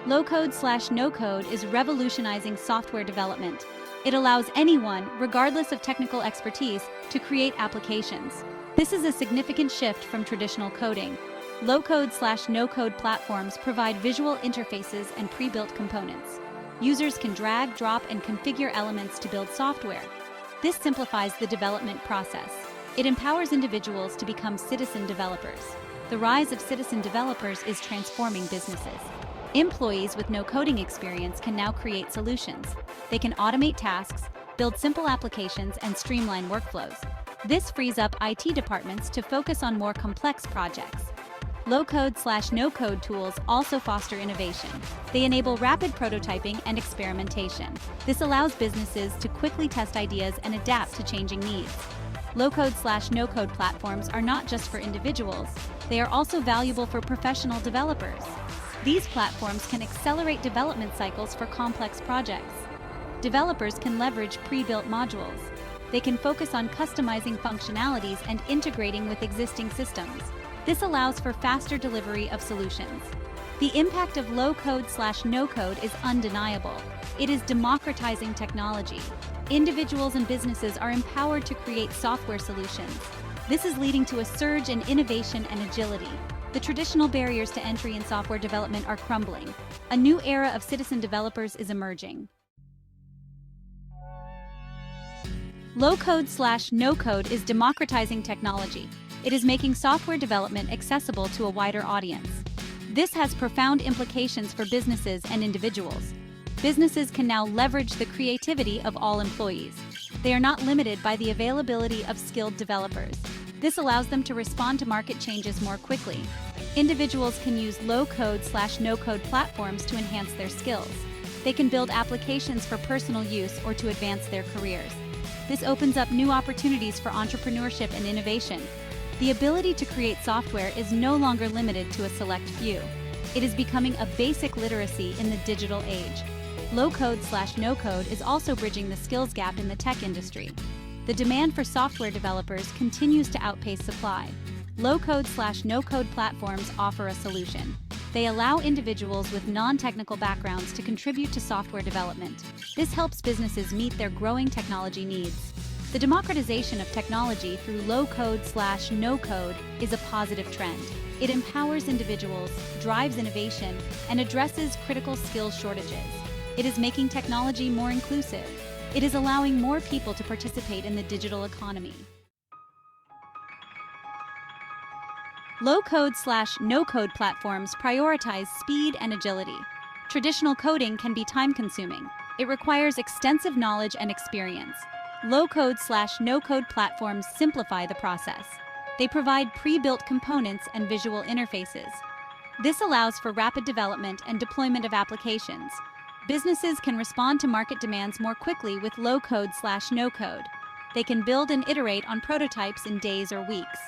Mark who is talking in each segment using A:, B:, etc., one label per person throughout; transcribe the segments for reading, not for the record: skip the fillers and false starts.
A: Low-code/no-code is revolutionizing software development. It allows anyone, regardless of technical expertise, to create applications. This is a significant shift from traditional coding. Low-code/no-code platforms provide visual interfaces and pre-built components. Users can drag, drop, and configure elements to build software. This simplifies the development process. It empowers individuals to become citizen developers. The rise of citizen developers is transforming businesses. Employees with no coding experience can now create solutions. They can automate tasks, build simple applications, and streamline workflows. This frees up IT departments to focus on more complex projects. Low-code/no-code tools also foster innovation. They enable rapid prototyping and experimentation. This allows businesses to quickly test ideas and adapt to changing needs. Low-code/no-code platforms are not just for individuals, they are also valuable for professional developers. These platforms can accelerate development cycles for complex projects. Developers can leverage pre-built modules. They can focus on customizing functionalities and integrating with existing systems. This allows for faster delivery of solutions. The impact of low-code/no-code is undeniable. It is democratizing technology. Individuals and businesses are empowered to create software solutions. This is leading to a surge in innovation and agility. The traditional barriers to entry in software development are crumbling. A new era of citizen developers is emerging. Low-code/no-code is democratizing technology. It is making software development accessible to a wider audience. This has profound implications for businesses and individuals. Businesses can now leverage the creativity of all employees. They are not limited by the availability of skilled developers. This allows them to respond to market changes more quickly. Individuals can use low-code/no-code platforms to enhance their skills. They can build applications for personal use or to advance their careers. This opens up new opportunities for entrepreneurship and innovation. The ability to create software is no longer limited to a select few. It is becoming a basic literacy in the digital age. Low-code/no-code is also bridging the skills gap in the tech industry. The demand for software developers continues to outpace supply. Low-code/no-code platforms offer a solution. They allow individuals with non-technical backgrounds to contribute to software development. This helps businesses meet their growing technology needs. The democratization of technology through low-code/no-code is a positive trend. It empowers individuals, drives innovation, and addresses critical skills shortages. It is making technology more inclusive. It is allowing more people to participate in the digital economy. Low-code/no-code platforms prioritize speed and agility. Traditional coding can be time-consuming. It requires extensive knowledge and experience. Low-code/no-code platforms simplify the process. They provide pre-built components and visual interfaces. This allows for rapid development and deployment of applications. Businesses can respond to market demands more quickly with low-code/no-code. They can build and iterate on prototypes in days or weeks.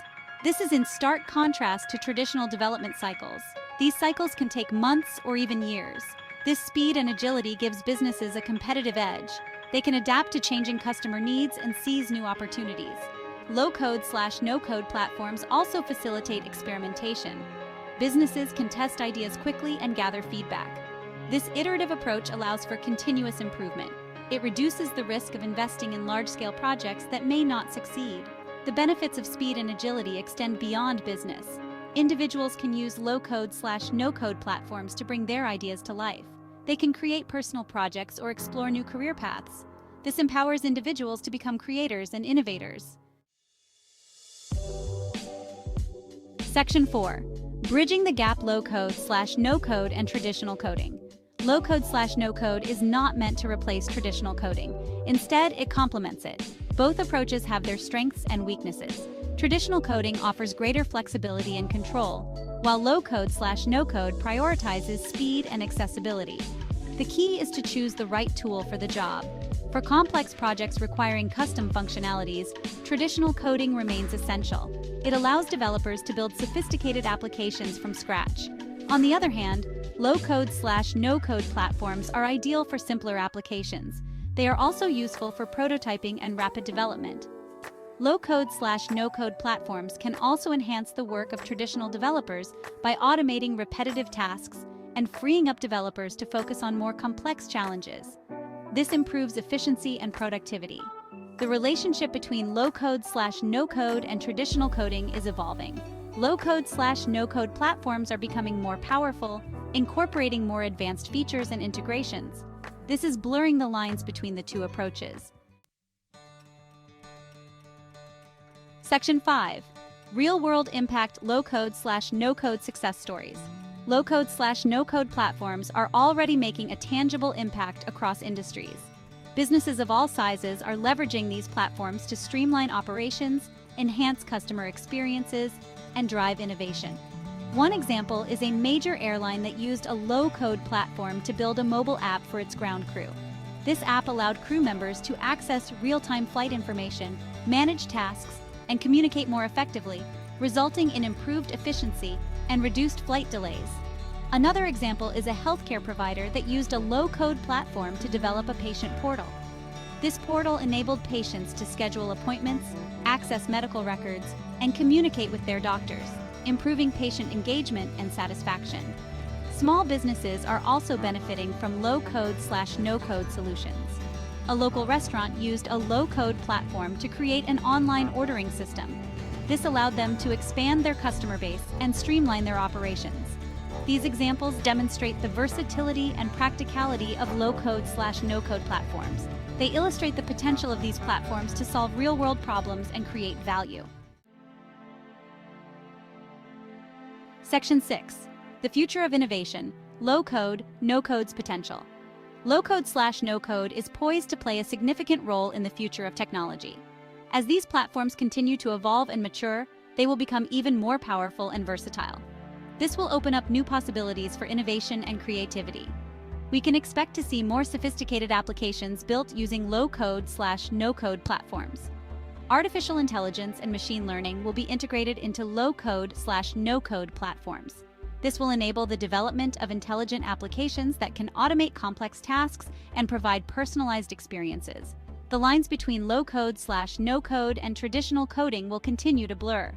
A: This is in stark contrast to traditional development cycles. These cycles can take months or even years. This speed and agility gives businesses a competitive edge. They can adapt to changing customer needs and seize new opportunities. Low-code/no-code platforms also facilitate experimentation. Businesses can test ideas quickly and gather feedback. This iterative approach allows for continuous improvement. It reduces the risk of investing in large-scale projects that may not succeed. The benefits of speed and agility extend beyond business. Individuals can use low-code/no-code platforms to bring their ideas to life. They can create personal projects or explore new career paths. This empowers individuals to become creators and innovators. Section 4. Bridging the gap. Low-code/no-code and traditional coding. Low-code/no-code is not meant to replace traditional coding. Instead, it complements it. Both approaches have their strengths and weaknesses. Traditional coding offers greater flexibility and control, while low-code/no-code prioritizes speed and accessibility. The key is to choose the right tool for the job. For complex projects requiring custom functionalities, traditional coding remains essential. It allows developers to build sophisticated applications from scratch. On the other hand, low-code/no-code platforms are ideal for simpler applications. They are also useful for prototyping and rapid development. Low-code/no-code platforms can also enhance the work of traditional developers by automating repetitive tasks and freeing up developers to focus on more complex challenges. This improves efficiency and productivity. The relationship between low-code/no-code and traditional coding is evolving. Low-code/no-code platforms are becoming more powerful, incorporating more advanced features and integrations. This is blurring the lines between the two approaches. Section 5. Real-world impact low-code/no-code success stories. Low-code/no-code platforms are already making a tangible impact across industries. Businesses of all sizes are leveraging these platforms to streamline operations, enhance customer experiences, and drive innovation. One example is a major airline that used a low-code platform to build a mobile app for its ground crew. This app allowed crew members to access real-time flight information, manage tasks, and communicate more effectively, resulting in improved efficiency and reduced flight delays. Another example is a healthcare provider that used a low-code platform to develop a patient portal. This portal enabled patients to schedule appointments, access medical records, and communicate with their doctors, improving patient engagement and satisfaction. Small businesses are also benefiting from low-code/no-code solutions. A local restaurant used a low-code platform to create an online ordering system. This allowed them to expand their customer base and streamline their operations. These examples demonstrate the versatility and practicality of low-code/no-code platforms. They illustrate the potential of these platforms to solve real-world problems and create value. Section 6. The future of innovation, low-code, no-code's potential. Low-code/no-code is poised to play a significant role in the future of technology. As these platforms continue to evolve and mature, they will become even more powerful and versatile. This will open up new possibilities for innovation and creativity. We can expect to see more sophisticated applications built using low-code/no-code platforms. Artificial intelligence and machine learning will be integrated into low-code/no-code platforms. This will enable the development of intelligent applications that can automate complex tasks and provide personalized experiences. The lines between low-code/no-code and traditional coding will continue to blur.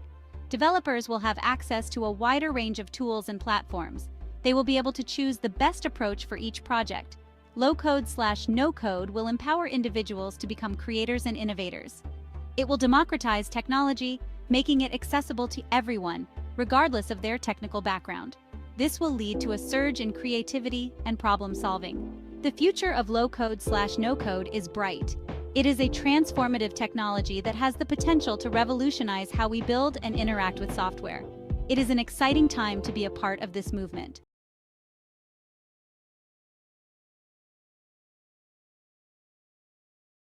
A: Developers will have access to a wider range of tools and platforms. They will be able to choose the best approach for each project. Low-code/no-code will empower individuals to become creators and innovators. It will democratize technology, making it accessible to everyone, regardless of their technical background. This will lead to a surge in creativity and problem-solving. The future of low-code/no-code is bright. It is a transformative technology that has the potential to revolutionize how we build and interact with software. It is an exciting time to be a part of this movement.